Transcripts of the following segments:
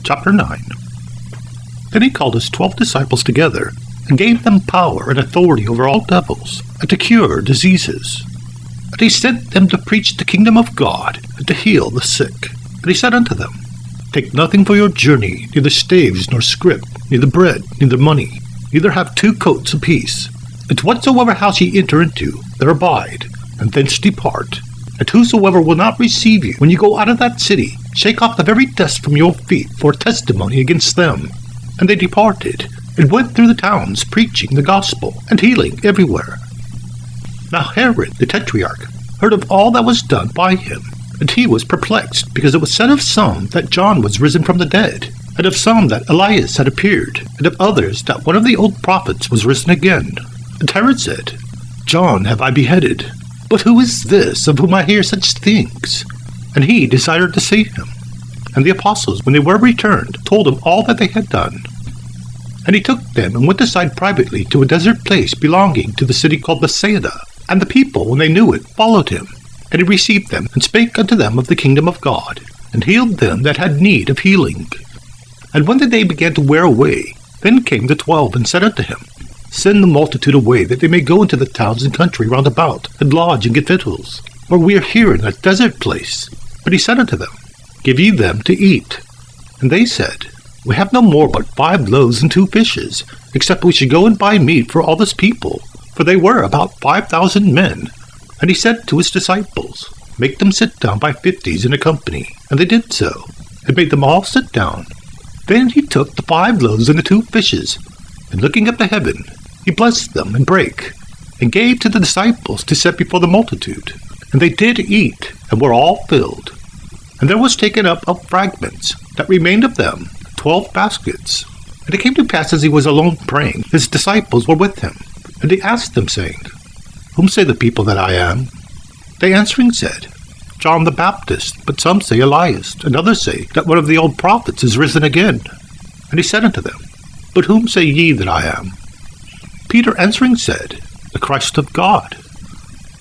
chapter 9. Then he called his 12 disciples together, and gave them power and authority over all devils, and to cure diseases. And he sent them to preach the kingdom of God, and to heal the sick. And he said unto them, Take nothing for your journey, neither staves, nor scrip, neither bread, neither money, neither have 2 coats apiece. And to whatsoever house ye enter into, there abide, and thence depart. And whosoever will not receive you, when you go out of that city, shake off the very dust from your feet for a testimony against them. And they departed, and went through the towns, preaching the gospel, and healing everywhere. Now Herod the Tetrarch heard of all that was done by him, and he was perplexed, because it was said of some that John was risen from the dead, and of some that Elias had appeared, and of others that one of the old prophets was risen again. And Herod said, John have I beheaded, but who is this of whom I hear such things? And he desired to see him. And the apostles, when they were returned, told him all that they had done. And he took them and went aside privately to a desert place belonging to the city called Bethsaida. And the people, when they knew it, followed him. And he received them, and spake unto them of the kingdom of God, and healed them that had need of healing. And when the day began to wear away, then came the 12, and said unto him, Send the multitude away, that they may go into the towns and country round about, and lodge and get victuals. For we are here in a desert place. But he said unto them, Give ye them to eat. And they said, We have no more but 5 loaves and 2 fishes, except we should go and buy meat for all this people. For they were about 5,000 men. And he said to his disciples, Make them sit down by 50s in a company. And they did so, and made them all sit down. Then he took the 5 loaves and the 2 fishes, and looking up to heaven, he blessed them and brake, and gave to the disciples to set before the multitude. And they did eat, and were all filled. And there was taken up of fragments that remained of them 12 baskets. And it came to pass, as he was alone praying, his disciples were with him. And he asked them, saying, Whom say the people that I am? They answering said, John the Baptist, but some say Elias, and others say that one of the old prophets is risen again. And he said unto them, But whom say ye that I am? Peter answering said, The Christ of God.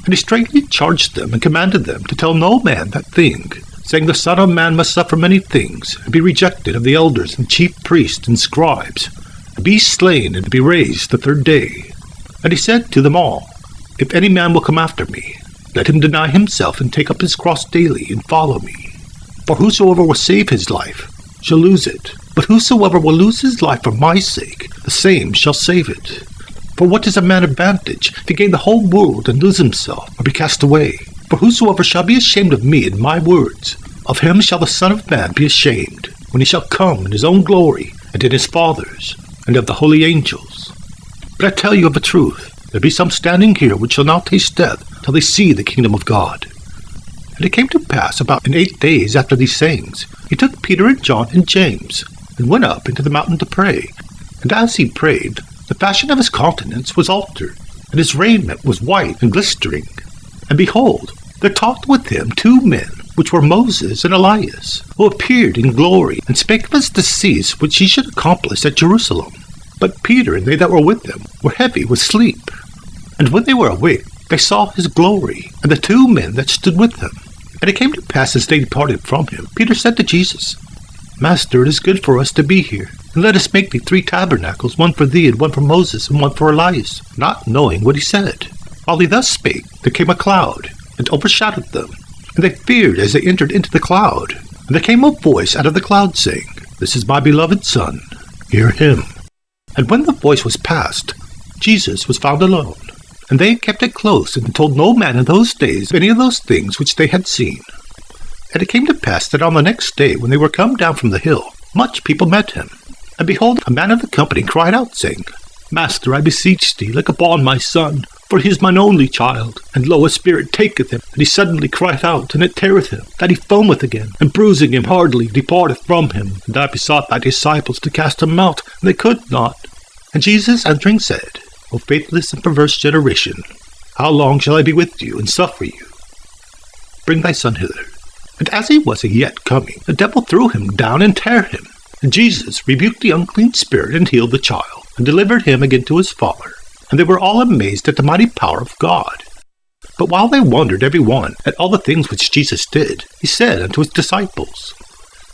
And he straightly charged them, and commanded them to tell no man that thing, saying, The Son of Man must suffer many things, and be rejected of the elders and chief priests and scribes, and be slain, and be raised the 3rd day. And he said to them all, If any man will come after me, let him deny himself, and take up his cross daily, and follow me. For whosoever will save his life shall lose it, but whosoever will lose his life for my sake, the same shall save it. For what is a man advantage, if he gain the whole world, and lose himself, or be cast away? For whosoever shall be ashamed of me and my words, of him shall the Son of Man be ashamed, when he shall come in his own glory, and in his Father's, and of the holy angels. But I tell you of a truth, there be some standing here which shall not taste death, till they see the kingdom of God. And it came to pass about in 8 days after these sayings, he took Peter and John and James, and went up into the mountain to pray. And as he prayed, the fashion of his countenance was altered, and his raiment was white and glistering. And behold, there talked with him 2 men, which were Moses and Elias, who appeared in glory, and spake of his decease which he should accomplish at Jerusalem. But Peter and they that were with him were heavy with sleep. And when they were awake, they saw his glory, and the 2 men that stood with him. And it came to pass, as they departed from him, Peter said to Jesus, Master, it is good for us to be here. And let us make thee 3 tabernacles, one for thee, and one for Moses, and one for Elias, not knowing what he said. While he thus spake, there came a cloud, and overshadowed them. And they feared as they entered into the cloud. And there came a voice out of the cloud, saying, This is my beloved Son, hear him. And when the voice was past, Jesus was found alone. And they kept it close, and told no man in those days any of those things which they had seen. And it came to pass that on the next day, when they were come down from the hill, much people met him. And behold, a man of the company cried out, saying, Master, I beseech thee, look upon my son, for he is mine only child. And lo, a spirit taketh him, and he suddenly crieth out, and it teareth him, that he foameth again, and bruising him hardly departeth from him. And I besought thy disciples to cast him out, and they could not. And Jesus answering said, O faithless and perverse generation, how long shall I be with you, and suffer you? Bring thy son hither. And as he was yet coming, the devil threw him down, and tare him. And Jesus rebuked the unclean spirit, and healed the child, and delivered him again to his father. And they were all amazed at the mighty power of God. But while they wondered every one at all the things which Jesus did, he said unto his disciples,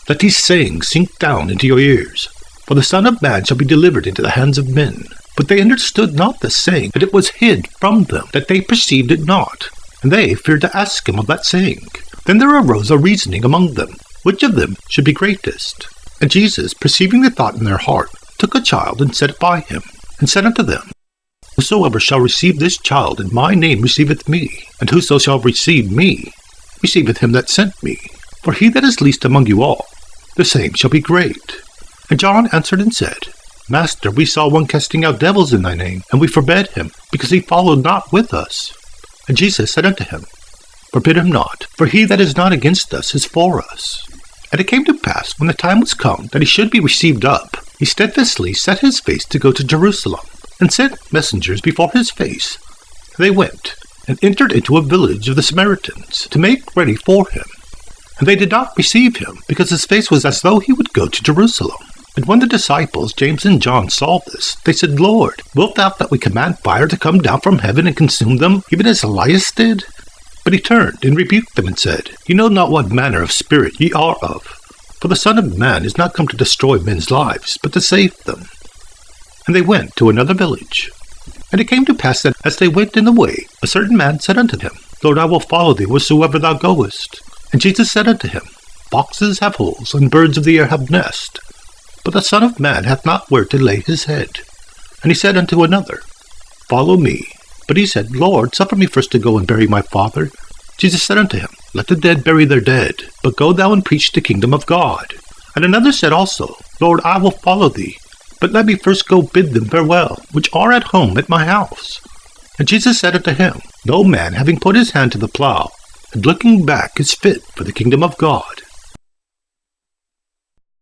Let these sayings sink down into your ears. For the Son of Man shall be delivered into the hands of men. But they understood not the saying, and it was hid from them, that they perceived it not. And they feared to ask him of that saying. Then there arose a reasoning among them, which of them should be greatest. And Jesus, perceiving the thought in their heart, took a child and set it by him, and said unto them, Whosoever shall receive this child in my name receiveth me, and whoso shall receive me receiveth him that sent me. For he that is least among you all, the same shall be great. And John answered and said, Master, we saw one casting out devils in thy name, and we forbade him, because he followed not with us. And Jesus said unto him, Forbid him not, for he that is not against us is for us. And it came to pass, when the time was come that he should be received up, he steadfastly set his face to go to Jerusalem, and sent messengers before his face. They went, and entered into a village of the Samaritans, to make ready for him. And they did not receive him, because his face was as though he would go to Jerusalem. And when the disciples, James and John, saw this, they said, Lord, wilt thou that we command fire to come down from heaven and consume them, even as Elias did? But he turned and rebuked them and said, Ye know not what manner of spirit ye are of. For the Son of Man is not come to destroy men's lives, but to save them. And they went to another village. And it came to pass that as they went in the way, a certain man said unto him, Lord, I will follow thee wheresoever thou goest. And Jesus said unto him, Foxes have holes, and birds of the air have nests, but the Son of Man hath not where to lay his head. And he said unto another, Follow me. But he said, Lord, suffer me first to go and bury my father. Jesus said unto him, Let the dead bury their dead, but go thou and preach the kingdom of God. And another said also, Lord, I will follow thee, but let me first go bid them farewell, which are at home at my house. And Jesus said unto him, No man, having put his hand to the plough, and looking back, is fit for the kingdom of God.